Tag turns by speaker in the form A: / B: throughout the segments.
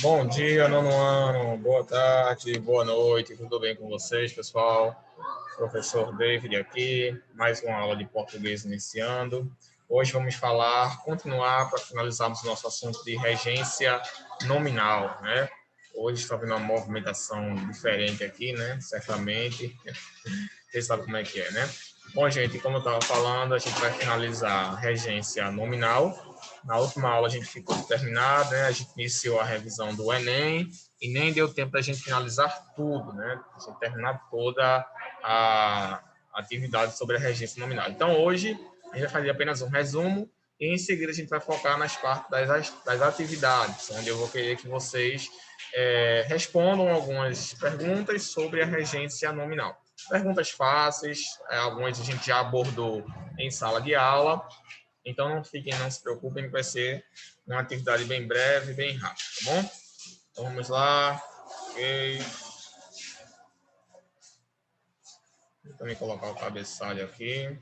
A: Bom dia, nono ano, boa tarde, boa noite, tudo bem com vocês, pessoal? Professor David aqui, mais uma aula de português iniciando. Hoje vamos continuar para finalizarmos o nosso assunto de regência nominal, né? Hoje está vendo uma movimentação diferente aqui, né? Certamente, vocês sabem como é que é, né? Bom, gente, como eu estava falando, a gente vai finalizar a regência nominal. Na última aula a gente ficou terminado, né? A gente iniciou a revisão do Enem e nem deu tempo da gente finalizar tudo, né? A gente terminar toda a atividade sobre a regência nominal. Então, hoje, a gente vai fazer apenas um resumo e, em seguida, a gente vai focar nas partes das atividades, onde eu vou querer que vocês respondam algumas perguntas sobre a regência nominal. Perguntas fáceis, algumas a gente já abordou em sala de aula, então não se preocupem, que vai ser uma atividade bem breve, bem rápida, tá bom? Então vamos lá. Ok. Vou também colocar o cabeçalho aqui.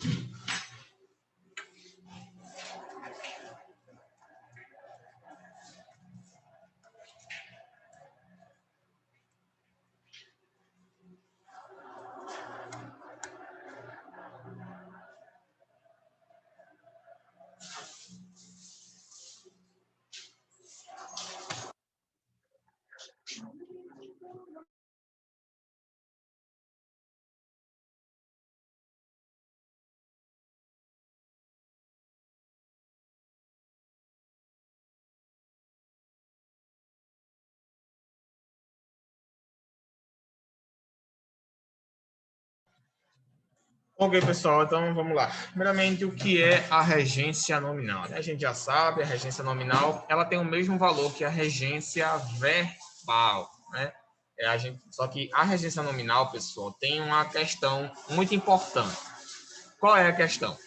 A: Ok, pessoal, então vamos lá. Primeiramente, o que é a regência nominal? A gente já sabe, a regência nominal ela tem o mesmo valor que a regência verbal, né? Só que a regência nominal, pessoal, tem uma questão muito importante. Qual é a questão?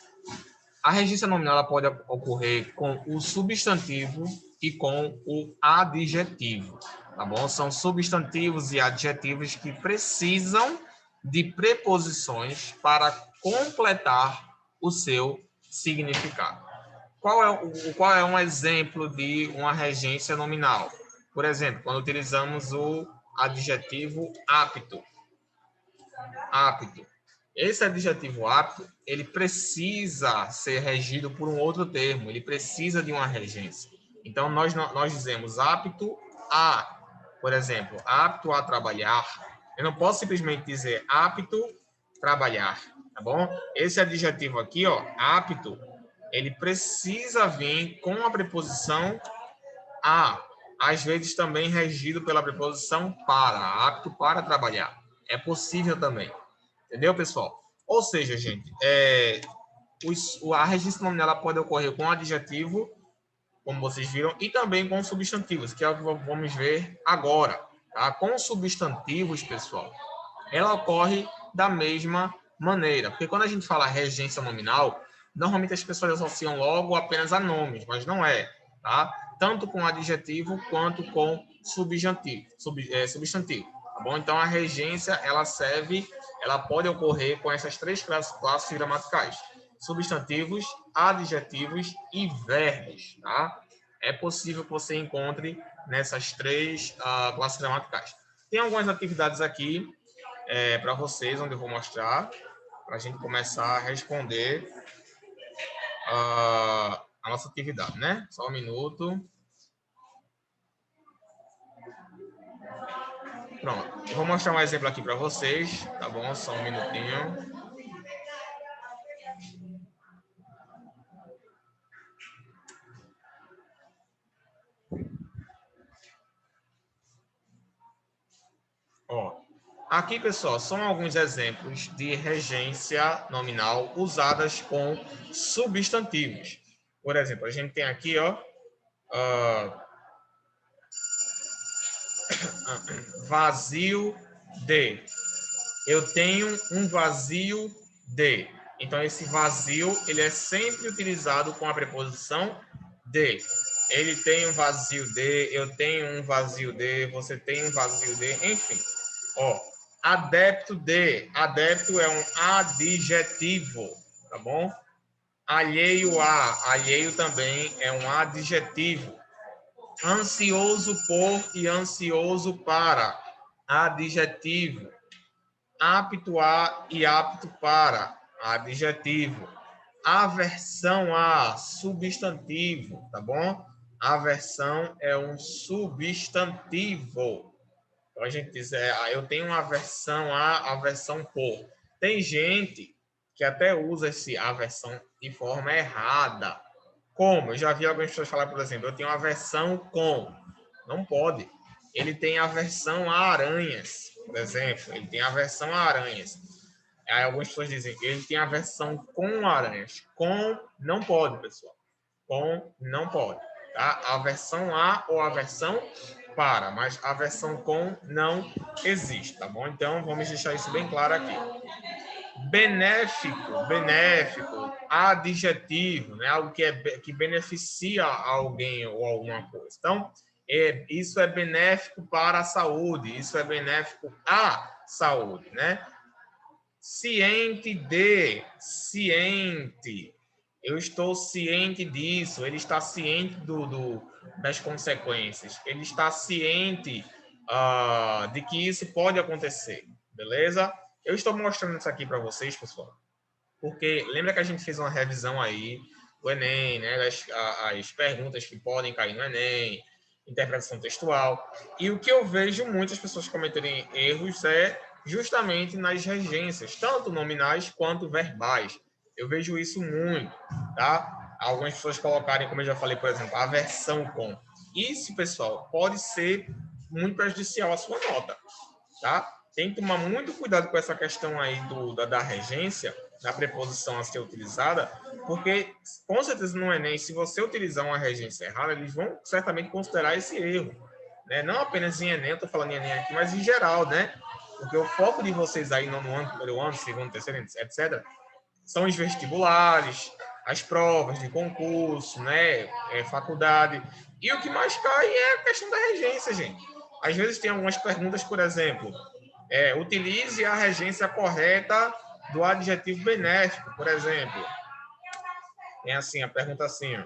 A: A regência nominal ela pode ocorrer com o substantivo e com o adjetivo, tá bom? São substantivos e adjetivos que precisam de preposições para completar o seu significado. Qual é um exemplo de uma regência nominal? Por exemplo, quando utilizamos o adjetivo apto. Apto. Esse adjetivo apto, ele precisa ser regido por um outro termo, ele precisa de uma regência. Então, nós dizemos apto a, por exemplo, apto a trabalhar. Eu não posso simplesmente dizer apto trabalhar, tá bom? Esse adjetivo aqui, ó, apto, ele precisa vir com a preposição a, às vezes também regido pela preposição para, apto para trabalhar. É possível também. Entendeu, pessoal? Ou seja, gente, a regência nominal pode ocorrer com adjetivo, como vocês viram, e também com substantivos, que é o que vamos ver agora. Tá? Com substantivos, pessoal, ela ocorre da mesma maneira. Porque quando a gente fala regência nominal, normalmente as pessoas associam logo apenas a nomes, mas não é. Tá? Tanto com adjetivo quanto com substantivo. Substantivo, tá bom? Então, a regência, ela pode ocorrer com essas três classes gramaticais. Substantivos, adjetivos e verbos, tá? É possível que você encontre nessas três classes gramaticais. Tem algumas atividades aqui para vocês, onde eu vou mostrar, para a gente começar a responder a nossa atividade, né? Só um minuto. Pronto. Eu vou mostrar um exemplo aqui para vocês, tá bom? Só um minutinho. Ó, aqui, pessoal, são alguns exemplos de regência nominal usadas com substantivos. Por exemplo, a gente tem aqui, ó, vazio de. Eu tenho um vazio de. Então, esse vazio, ele é sempre utilizado com a preposição de. Ele tem um vazio de, eu tenho um vazio de, você tem um vazio de, enfim. Ó, adepto de. Adepto é um adjetivo, tá bom? Alheio a. Alheio também é um adjetivo. Ansioso por e ansioso para. Adjetivo. Apto a e apto para. Adjetivo. Aversão a, substantivo, tá bom? Aversão é um substantivo. Então a gente diz, eu tenho uma aversão a, aversão por. Tem gente que até usa esse aversão de forma errada. Como? Eu já vi algumas pessoas falar, por exemplo, eu tenho aversão com. Não pode. Ele tem aversão a aranhas, por exemplo. Ele tem aversão a aranhas. Aí algumas pessoas dizem, ele tem aversão com aranhas. Com não pode, pessoal. Com não pode. Tá? Aversão a ou aversão para, mas aversão com não existe, tá bom? Então vamos deixar isso bem claro aqui. Benéfico, benéfico, adjetivo, né? Algo que beneficia alguém ou alguma coisa. Então, isso é benéfico para a saúde, isso é benéfico à saúde, né? Ciente de, ciente. Eu estou ciente disso, ele está ciente das consequências, ele está ciente de que isso pode acontecer, beleza? Eu estou mostrando isso aqui para vocês, pessoal, porque lembra que a gente fez uma revisão aí do Enem, né? As perguntas que podem cair no Enem, interpretação textual. E o que eu vejo muitas pessoas cometerem erros é justamente nas regências, tanto nominais quanto verbais. Eu vejo isso muito, tá? Algumas pessoas colocarem, como eu já falei, por exemplo, aversão com. Isso, pessoal, pode ser muito prejudicial à sua nota, tá? Tem que tomar muito cuidado com essa questão aí da regência, da preposição a ser utilizada, porque com certeza no Enem, se você utilizar uma regência errada, eles vão certamente considerar esse erro, né? Não apenas em Enem, eu estou falando em Enem aqui, mas em geral, né? Porque o foco de vocês aí no ano, primeiro ano, segundo, terceiro, etc., são os vestibulares, as provas de concurso, né? Faculdade. E o que mais cai é a questão da regência, gente. Às vezes tem algumas perguntas, por exemplo, utilize a regência correta do adjetivo benéfico, por exemplo. Tem assim, a pergunta assim, ó.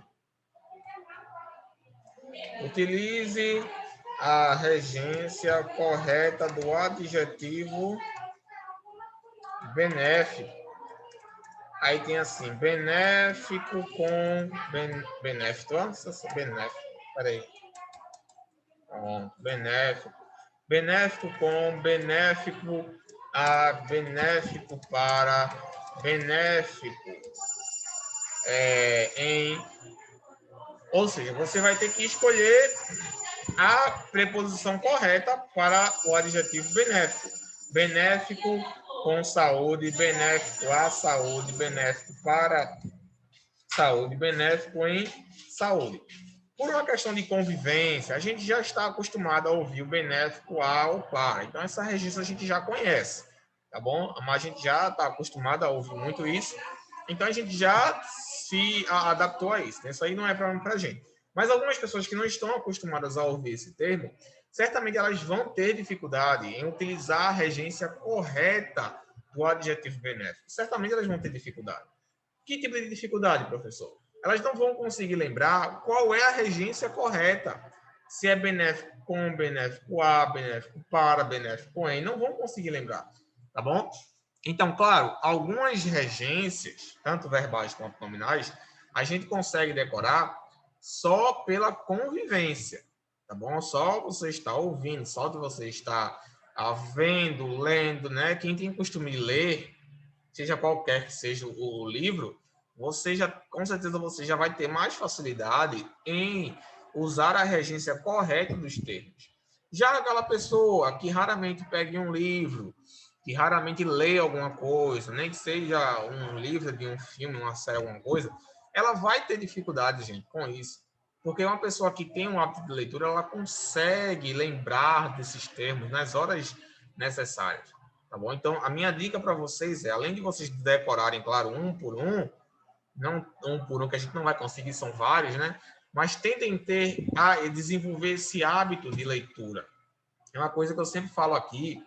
A: Utilize a regência correta do adjetivo benéfico. Aí tem assim, benéfico com benéfico. Nossa, benéfico. Peraí. Pronto, benéfico. Benéfico com benéfico a benéfico para benéfico ou seja, você vai ter que escolher a preposição correta para o adjetivo benéfico. Benéfico com saúde, benéfico à saúde, benéfico para saúde, benéfico em saúde. Por uma questão de convivência, a gente já está acostumado a ouvir o benéfico a ou para. Então, essa regência a gente já conhece, tá bom? Mas a gente já está acostumado a ouvir muito isso. Então, a gente já se adaptou a isso. Isso aí não é problema para a gente. Mas algumas pessoas que não estão acostumadas a ouvir esse termo, certamente elas vão ter dificuldade em utilizar a regência correta do adjetivo benéfico. Certamente elas vão ter dificuldade. Que tipo de dificuldade, professor? Elas não vão conseguir lembrar qual é a regência correta. Se é benéfico com, benéfico a, benéfico para, benéfico em, não vão conseguir lembrar, tá bom? Então, claro, algumas regências, tanto verbais quanto nominais, a gente consegue decorar só pela convivência, tá bom? Só você está ouvindo, só de você estar vendo, lendo, né? Quem tem costume de ler, seja qualquer que seja o livro, você já, com certeza, você já vai ter mais facilidade em usar a regência correta dos termos. Já aquela pessoa que raramente pega um livro, que raramente lê alguma coisa, nem que seja um livro de um filme, uma série, alguma coisa, ela vai ter dificuldade, gente, com isso. Porque uma pessoa que tem um hábito de leitura, ela consegue lembrar desses termos nas horas necessárias. Tá bom? Então, a minha dica para vocês é, além de vocês decorarem, claro, um por um, não um por um, que a gente não vai conseguir, são vários, né? Mas tentem desenvolver esse hábito de leitura. É uma coisa que eu sempre falo aqui,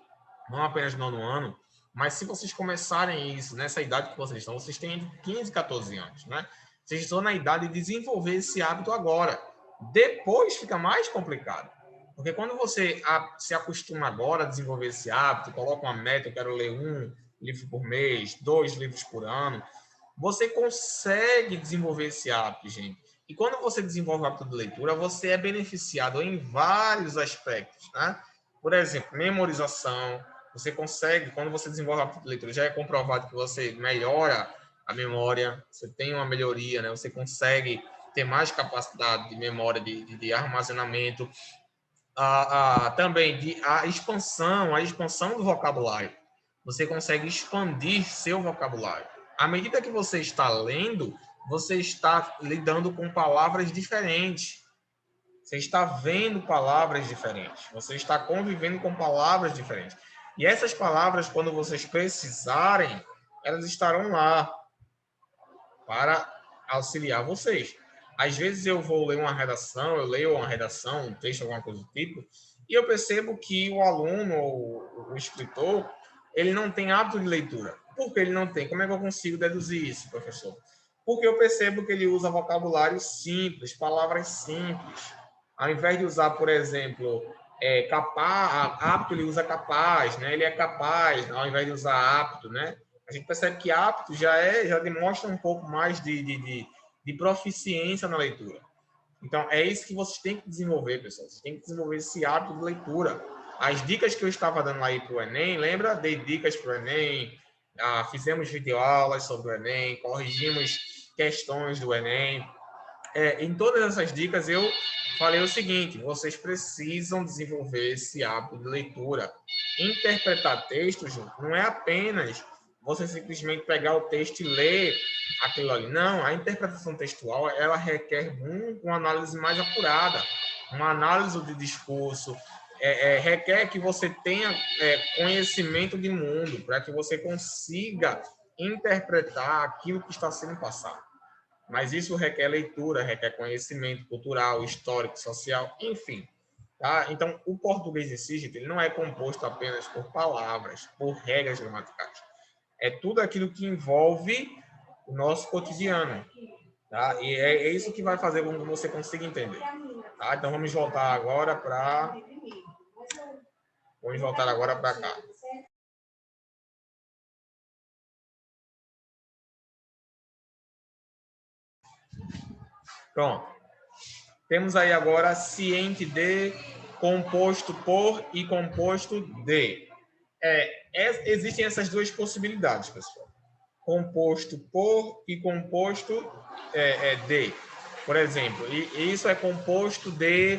A: não apenas no nono ano, mas se vocês começarem isso nessa idade que vocês estão, vocês têm entre 15 e 14 anos, né? Vocês estão na idade de desenvolver esse hábito agora. Depois fica mais complicado. Porque quando você se acostuma agora a desenvolver esse hábito, coloca uma meta, eu quero ler 1 livro por mês, 2 livros por ano, você consegue desenvolver esse hábito, gente. E quando você desenvolve o hábito de leitura, você é beneficiado em vários aspectos, né? Por exemplo, memorização. Você consegue, quando você desenvolve o hábito de leitura, já é comprovado que você melhora a memória, você tem uma melhoria, né? Você consegue ter mais capacidade de memória, de armazenamento. Também a expansão do vocabulário. Você consegue expandir seu vocabulário. À medida que você está lendo, você está lidando com palavras diferentes. Você está vendo palavras diferentes. Você está convivendo com palavras diferentes. E essas palavras, quando vocês precisarem, elas estarão lá para auxiliar vocês. Às vezes eu vou ler uma redação, eu leio uma redação, um texto, alguma coisa do tipo, e eu percebo que o aluno ou o escritor, ele não tem hábito de leitura. Por que ele não tem? Como é que eu consigo deduzir isso, professor? Porque eu percebo que ele usa vocabulário simples, palavras simples. Ao invés de usar, por exemplo, capaz, apto, ele usa capaz, né? Ele é capaz, ao invés de usar apto, né? A gente percebe que apto já demonstra um pouco mais de proficiência na leitura. Então, é isso que vocês têm que desenvolver, pessoal. Vocês têm que desenvolver esse hábito de leitura. As dicas que eu estava dando aí para o Enem, lembra? Dei dicas para o Enem, fizemos videoaulas sobre o Enem, corrigimos questões do Enem. Em todas essas dicas, eu falei o seguinte: vocês precisam desenvolver esse hábito de leitura. Interpretar textos não é apenas você simplesmente pegar o texto e ler aquilo ali. Não, a interpretação textual, ela requer uma análise mais apurada, uma análise de discurso, requer que você tenha conhecimento de mundo, para que você consiga interpretar aquilo que está sendo passado. Mas isso requer leitura, requer conhecimento cultural, histórico, social, enfim. Tá? Então, o português em si, gente, ele não é composto apenas por palavras, por regras gramaticais. É tudo aquilo que envolve o nosso cotidiano. Tá? E é isso que vai fazer com que você consiga entender. Tá? Então, vamos voltar agora para cá. Pronto. Temos aí agora ciente de, composto por e composto de. Existem essas duas possibilidades, pessoal. Composto por e composto de. Por exemplo, isso é composto de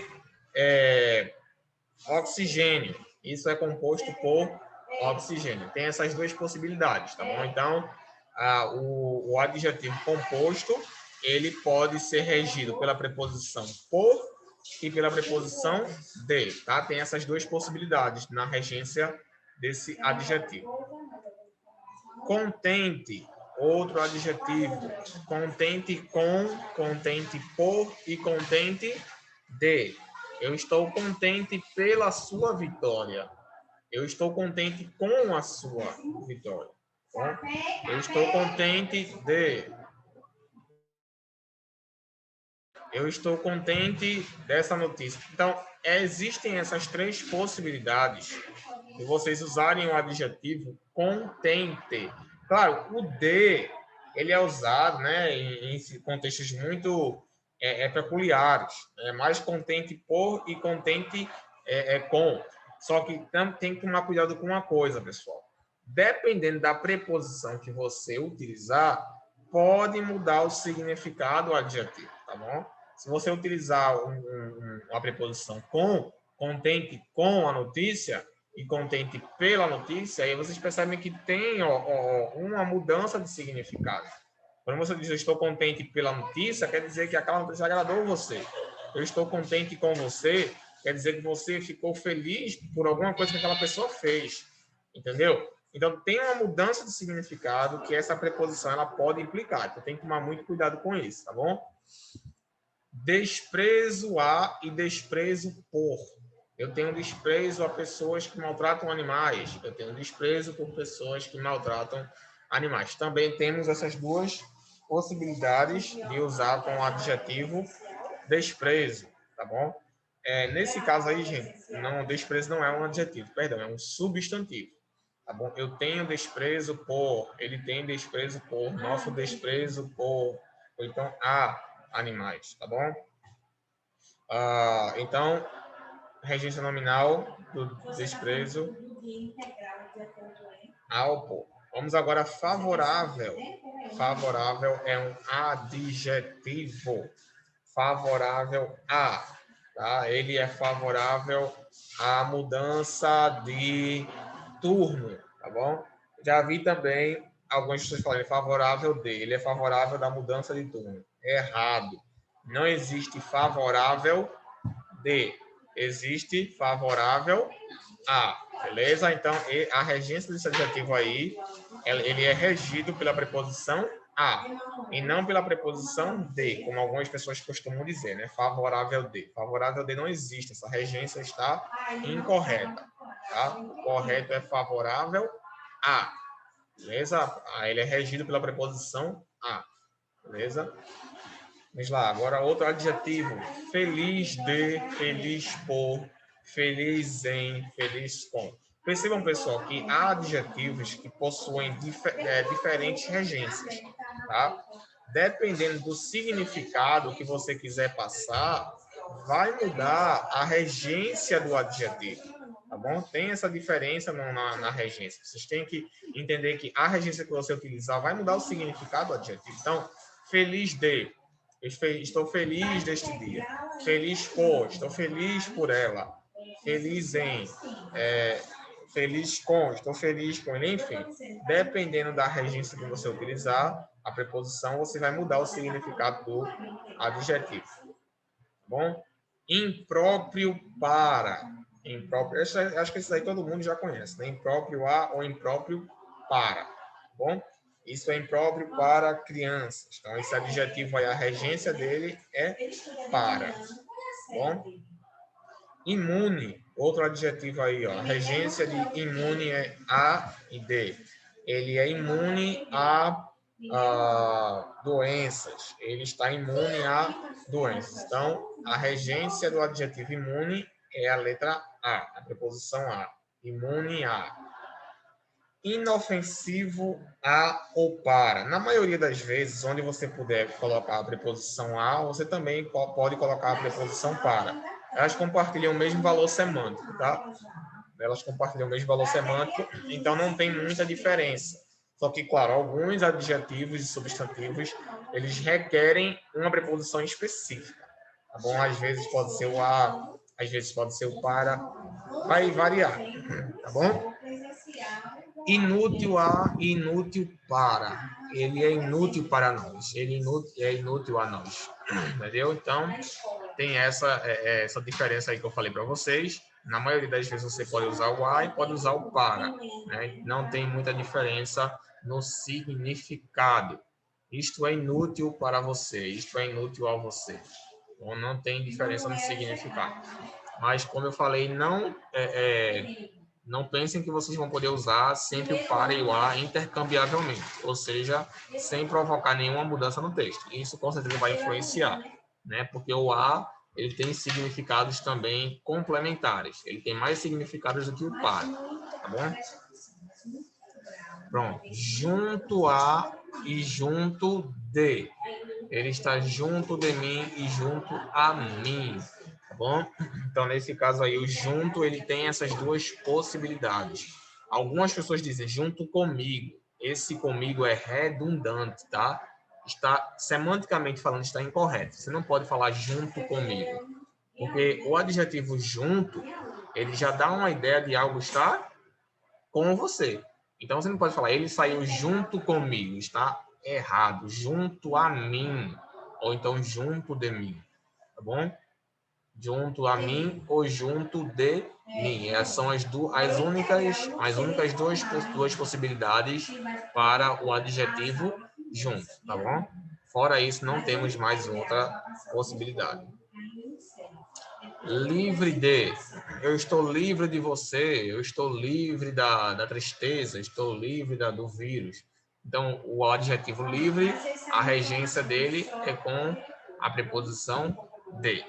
A: oxigênio. Isso é composto por oxigênio. Tem essas duas possibilidades, tá bom? Então, o adjetivo composto, ele pode ser regido pela preposição por e pela preposição de, tá? Tem essas duas possibilidades na regência desse adjetivo. Contente, outro adjetivo. Contente com, contente por e contente de. Eu estou contente pela sua vitória. Eu estou contente com a sua vitória. Bom, eu estou contente de. Eu estou contente dessa notícia. Então, existem essas três possibilidades de vocês usarem o adjetivo contente. Claro, o de, ele é usado, né, em contextos muito peculiares. É mais contente por e contente com. Só que tem que tomar cuidado com uma coisa, pessoal. Dependendo da preposição que você utilizar, pode mudar o significado do adjetivo, tá bom? Se você utilizar uma preposição com, contente com a notícia e contente pela notícia, aí vocês percebem que tem uma mudança de significado. Quando você diz eu estou contente pela notícia, quer dizer que aquela notícia agradou você. Eu estou contente com você, quer dizer que você ficou feliz por alguma coisa que aquela pessoa fez. Entendeu? Então, tem uma mudança de significado que essa preposição ela pode implicar. Então, tem que tomar muito cuidado com isso, tá bom? Desprezo a e desprezo por. Eu tenho desprezo a pessoas que maltratam animais. Eu tenho desprezo por pessoas que maltratam animais. Também temos essas duas possibilidades de usar com o adjetivo desprezo. tá bom? Nesse caso aí, gente, não, desprezo não é um adjetivo, perdão, é um substantivo, tá bom? Eu tenho desprezo por, ele tem desprezo por, nosso desprezo por, ou então há animais, tá bom? Então, regência nominal do desprezo ao por. Vamos agora favorável. Favorável é um adjetivo. Favorável a, tá? Ele é favorável à mudança de turno, tá bom? Já vi também algumas pessoas falarem favorável de, ele é favorável da mudança de turno. Errado. Não existe favorável de, existe favorável a, beleza? Então, a regência desse adjetivo aí, ele é regido pela preposição a e não pela preposição de, como algumas pessoas costumam dizer, né? Favorável de. Favorável de não existe, essa regência está incorreta, tá? O correto é favorável a, beleza? Ele é regido pela preposição a, beleza? Vamos lá, agora outro adjetivo. Feliz de, feliz por, feliz em, feliz com. Percebam, pessoal, que há adjetivos que possuem diferentes regências, tá? Dependendo do significado que você quiser passar, vai mudar a regência do adjetivo, tá bom? Tem essa diferença na regência. Vocês têm que entender que a regência que você utilizar vai mudar o significado do adjetivo. Então, feliz de, estou feliz deste dia. Feliz por, estou feliz por ela. Feliz em, feliz com, estou feliz com ele. Enfim, dependendo da regência que você utilizar, a preposição, você vai mudar o significado do adjetivo. Tá bom? Impróprio para. Impróprio, acho que isso aí todo mundo já conhece, né? Impróprio a ou impróprio para. Tá bom? Isso é impróprio para crianças. Então, esse adjetivo aí, a regência dele é para. Tá bom? Imune, outro adjetivo aí, ó. A regência de imune é a e de. Ele é imune a doenças. Ele está imune a doenças. Então, a regência do adjetivo imune é a letra A, a preposição a. Imune a. Inofensivo a ou para. Na maioria das vezes, onde você puder colocar a preposição a, você também pode colocar a preposição para. Elas compartilham o mesmo valor semântico, tá? Elas compartilham o mesmo valor semântico, então não tem muita diferença. Só que, claro, alguns adjetivos e substantivos, eles requerem uma preposição específica, tá bom? Às vezes pode ser o a, às vezes pode ser o para, vai variar, tá bom? Inútil a, inútil para. Ele é inútil para nós. Ele é inútil a nós. Entendeu? Então, tem essa diferença aí que eu falei para vocês. Na maioria das vezes você pode usar o a e pode usar o para. Né? Não tem muita diferença no significado. Isto é inútil para você. Isto é inútil a você. Então, não tem diferença no significado. Mas, como eu falei, não pensem que vocês vão poder usar sempre o para e o a intercambiavelmente, ou seja, sem provocar nenhuma mudança no texto. Isso com certeza vai influenciar, né? Porque o a ele tem significados também complementares. Ele tem mais significados do que o para, tá bom? Pronto. Junto a e junto de. Ele está junto de mim e junto a mim, tá bom? Então, nesse caso aí, o junto, ele tem essas duas possibilidades. Algumas pessoas dizem junto comigo. Esse comigo é redundante, tá? Está, semanticamente falando, está incorreto. Você não pode falar junto comigo. Porque o adjetivo junto, ele já dá uma ideia de algo estar com você. Então, você não pode falar, ele saiu junto comigo. Está errado. Junto a mim. Ou então, junto de mim. Tá bom? Junto a mim ou junto de mim. Essas são as únicas duas possibilidades para o adjetivo junto, tá bom? Fora isso, não temos mais outra possibilidade. Livre de. Eu estou livre de você, eu estou livre da tristeza, estou livre do vírus. Então, o adjetivo livre, a regência dele é com a preposição de.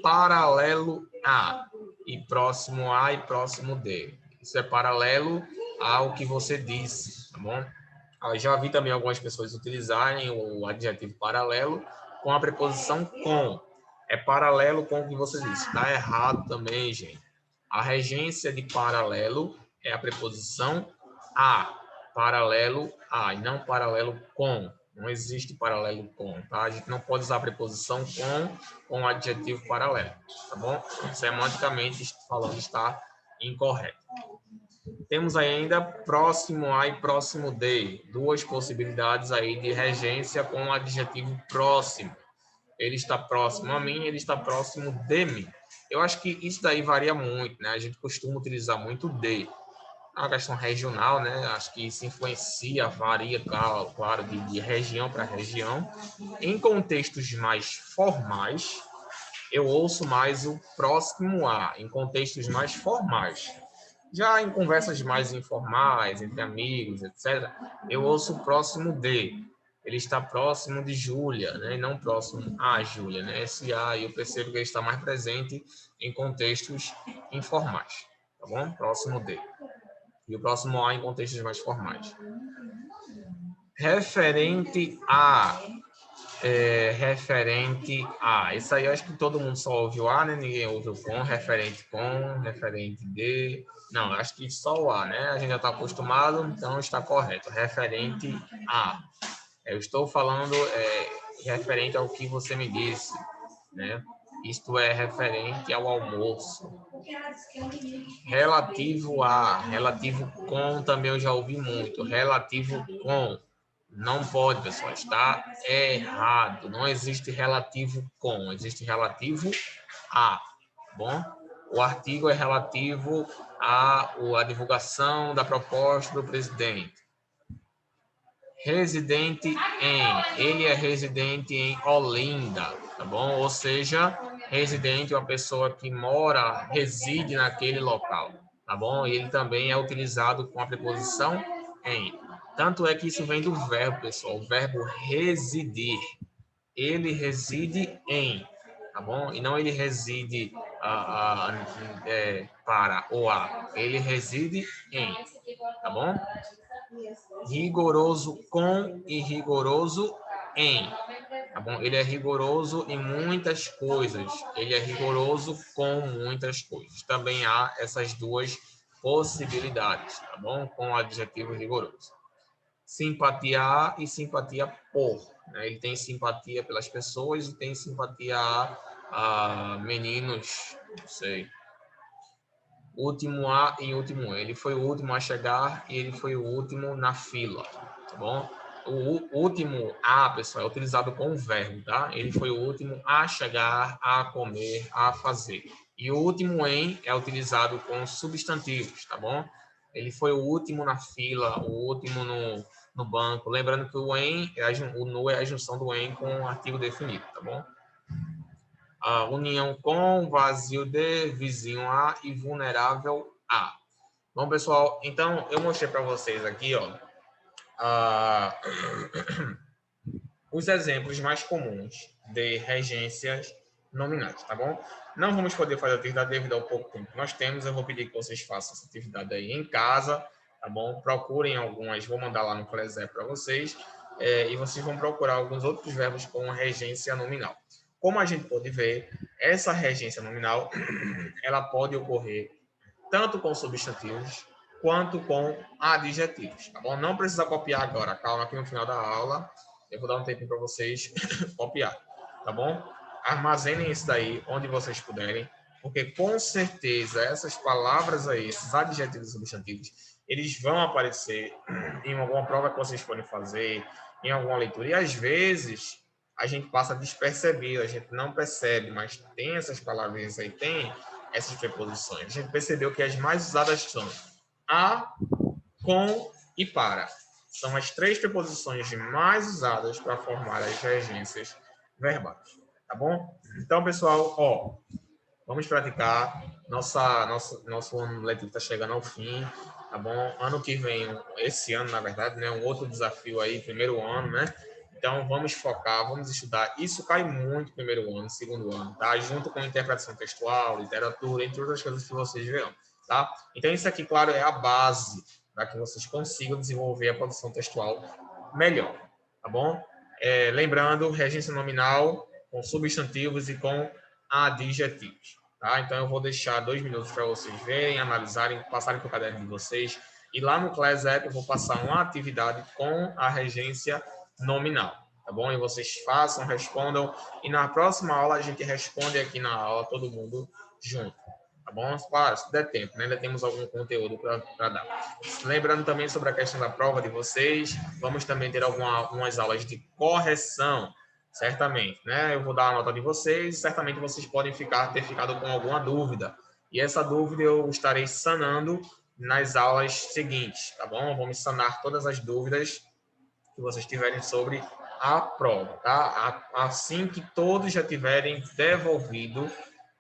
A: paralelo a, e próximo a e próximo de. Isso é paralelo ao que você disse, tá bom? Eu já vi também algumas pessoas utilizarem o adjetivo paralelo com a preposição com. É paralelo com o que você disse. Está errado também, gente. A regência de paralelo é a preposição a. Paralelo a, e não paralelo com. Não existe paralelo com, tá? A gente não pode usar a preposição com o adjetivo paralelo, tá bom? Semanticamente falando, está incorreto. Temos ainda próximo a e próximo de, duas possibilidades aí de regência com o adjetivo próximo. Ele está próximo a mim, ele está próximo de mim. Eu acho que isso daí varia muito, né? A gente costuma utilizar muito de. É uma questão regional, né? Acho que isso influencia, varia, claro, de região para região. Em contextos mais formais, eu ouço mais o próximo a, em contextos mais formais. Já em conversas mais informais, entre amigos, etc., eu ouço o próximo de. Ele está próximo de Júlia, né? E não próximo a Júlia, né? Esse a eu percebo que ele está mais presente em contextos informais, tá bom? Próximo de. E o próximo a em contextos mais formais. Referente a. Referente a. Isso aí eu acho que todo mundo só ouviu a, né? Ninguém ouviu com, referente de. Não, acho que só o a, né? A gente já está acostumado, então está correto. Referente a. Eu estou falando referente ao que você me disse, né? Isto é referente ao almoço. Relativo a, relativo com também eu já ouvi muito. Relativo com. Não pode, pessoal, está errado. Não existe relativo com, existe relativo a, bom? O artigo é relativo à divulgação da proposta do presidente. Residente em, ele é residente em Olinda, tá bom? Ou seja, residente é uma pessoa que mora, reside naquele local, tá bom? E ele também é utilizado com a preposição em. Tanto é que isso vem do verbo, pessoal, o verbo residir. Ele reside em, tá bom? E não ele reside para ou a. Ele reside em, tá bom? Rigoroso com e rigoroso em, tá bom? Ele é rigoroso em muitas coisas. Ele é rigoroso com muitas coisas. Também há essas duas possibilidades, tá bom? Com o adjetivo rigoroso. Simpatia a e simpatia por, né? Ele tem simpatia pelas pessoas e tem simpatia a meninos, não sei. Último a e último. Ele foi o último a chegar e ele foi o último na fila, tá bom? O último a, pessoal, é utilizado com o verbo, tá? Ele foi o último a chegar, a comer, a fazer. E o último em é utilizado com substantivos, tá bom? Ele foi o último na fila, o último no banco. Lembrando que o em, o no é a junção do em com o artigo definido, tá bom? A união com, vazio de, vizinho a e vulnerável a. Bom, pessoal, então eu mostrei para vocês aqui, ó, os exemplos mais comuns de regências nominais, tá bom? Não vamos poder fazer a atividade devido ao pouco tempo que nós temos. Eu vou pedir que vocês façam essa atividade aí em casa, tá bom? Procurem algumas, vou mandar lá no Colesep para vocês, e vocês vão procurar alguns outros verbos com regência nominal. Como a gente pode ver, essa regência nominal, ela pode ocorrer tanto com substantivos quanto com adjetivos, tá bom? Não precisa copiar agora, calma que no final da aula eu vou dar um tempinho para vocês copiar, tá bom? Armazenem isso daí onde vocês puderem, porque com certeza essas palavras aí, esses adjetivos e substantivos, eles vão aparecer em alguma prova que vocês forem fazer, em alguma leitura. E às vezes a gente passa despercebido, a gente não percebe, mas tem essas palavrinhas aí, tem essas preposições. A gente percebeu que as mais usadas são a, com e para. São as três preposições mais usadas para formar as regências verbais. Tá bom? Então, pessoal, ó, vamos praticar. Nosso ano letivo está chegando ao fim, tá bom? Ano que vem, esse ano, na verdade, né? Um outro desafio aí, primeiro ano, né? Então, vamos focar, vamos estudar. Isso cai muito no primeiro ano, segundo ano, tá? Junto com interpretação textual, literatura, entre outras coisas que vocês verão, tá? Então, isso aqui, claro, é a base para que vocês consigam desenvolver a produção textual melhor, tá bom? Lembrando, regência nominal com substantivos e com adjetivos, tá? Então, eu vou deixar 2 minutos para vocês verem, analisarem, passarem para o caderno de vocês. E lá no Class App eu vou passar uma atividade com a regência nominal, tá bom? E vocês façam, respondam. E na próxima aula a gente responde aqui na aula, todo mundo junto. Tá bom? Claro, se der tempo, né? Ainda temos algum conteúdo para dar. Lembrando também sobre a questão da prova de vocês, vamos também ter algumas aulas de correção, certamente, né? Eu vou dar a nota de vocês, certamente vocês podem ter ficado com alguma dúvida. E essa dúvida eu estarei sanando nas aulas seguintes, tá bom? Vamos sanar todas as dúvidas que vocês tiverem sobre a prova, tá? Assim que todos já tiverem devolvido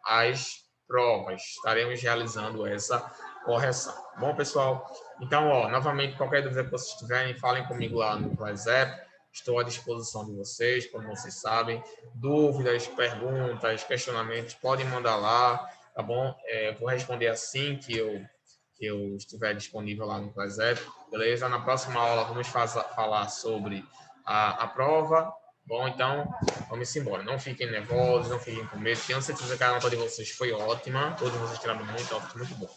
A: as provas, estaremos realizando essa correção. Bom, pessoal? Então, novamente, qualquer dúvida que vocês tiverem, falem comigo lá no WhatsApp. Estou à disposição de vocês, como vocês sabem. Dúvidas, perguntas, questionamentos, podem mandar lá, tá bom? Vou responder assim que eu estiver disponível lá no WhatsApp, beleza? Na próxima aula vamos falar sobre a prova. Bom, então, vamos embora. Não fiquem nervosos, não fiquem com medo. Tenho certeza que a nota de vocês foi ótima. Todos vocês tiraram muito alto, muito bom.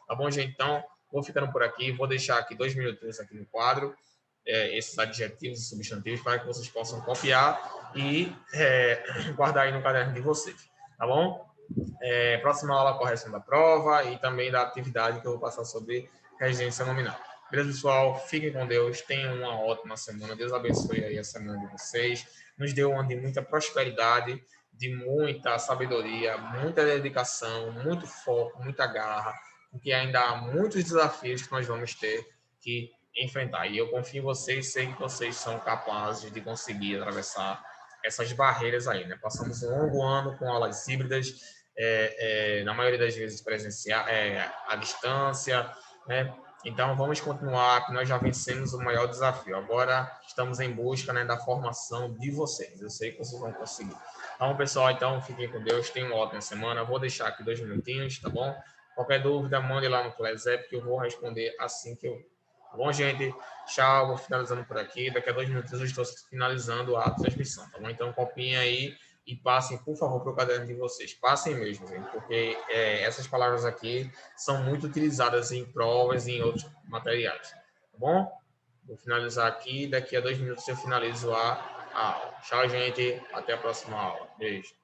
A: Tá bom, gente? Então, vou ficando por aqui. Vou deixar aqui 2 minutos aqui no quadro, esses adjetivos e substantivos, para que vocês possam copiar e guardar aí no caderno de vocês. Tá bom? Próxima aula, correção da prova e também da atividade que eu vou passar sobre regência nominal. Beleza, pessoal? Fiquem com Deus. Tenham uma ótima semana. Deus abençoe aí a semana de vocês. Nos dê um ano de muita prosperidade, de muita sabedoria, muita dedicação, muito foco, muita garra, porque ainda há muitos desafios que nós vamos ter que enfrentar. E eu confio em vocês, sei que vocês são capazes de conseguir atravessar essas barreiras aí, né? Passamos um longo ano com aulas híbridas, na maioria das vezes presencial, à distância, né? Então, vamos continuar, que nós já vencemos o maior desafio. Agora, estamos em busca, né, da formação de vocês. Eu sei que vocês vão conseguir. Então, pessoal, então, fiquem com Deus. Tenham uma ótima semana. Vou deixar aqui 2 minutinhos, tá bom? Qualquer dúvida, mande lá no Class App, que eu vou responder assim que eu... Tá bom, gente? Tchau, vou finalizando por aqui. Daqui a 2 minutos eu estou finalizando a transmissão, tá bom? Então, copiem aí e passem, por favor, para o caderno de vocês. Passem mesmo, gente, porque essas palavras aqui são muito utilizadas em provas e em outros materiais. Tá bom? Vou finalizar aqui. Daqui a 2 minutos eu finalizo a aula. Tchau, gente. Até a próxima aula. Beijo.